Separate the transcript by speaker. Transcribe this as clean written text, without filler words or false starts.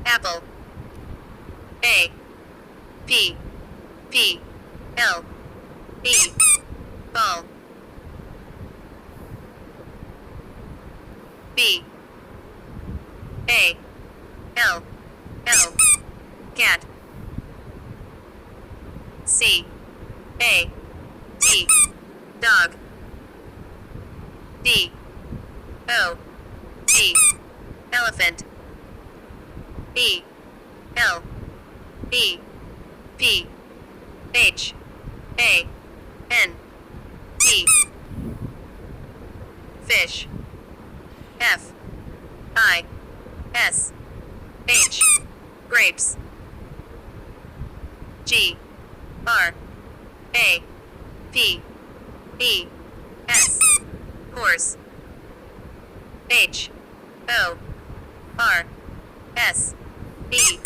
Speaker 1: apple. A P P L E ball. B A L L cat. C A T dog. D O G elephant. E L E P H A N T fish. F I S H grapes. G R A P E S horse. H O R S E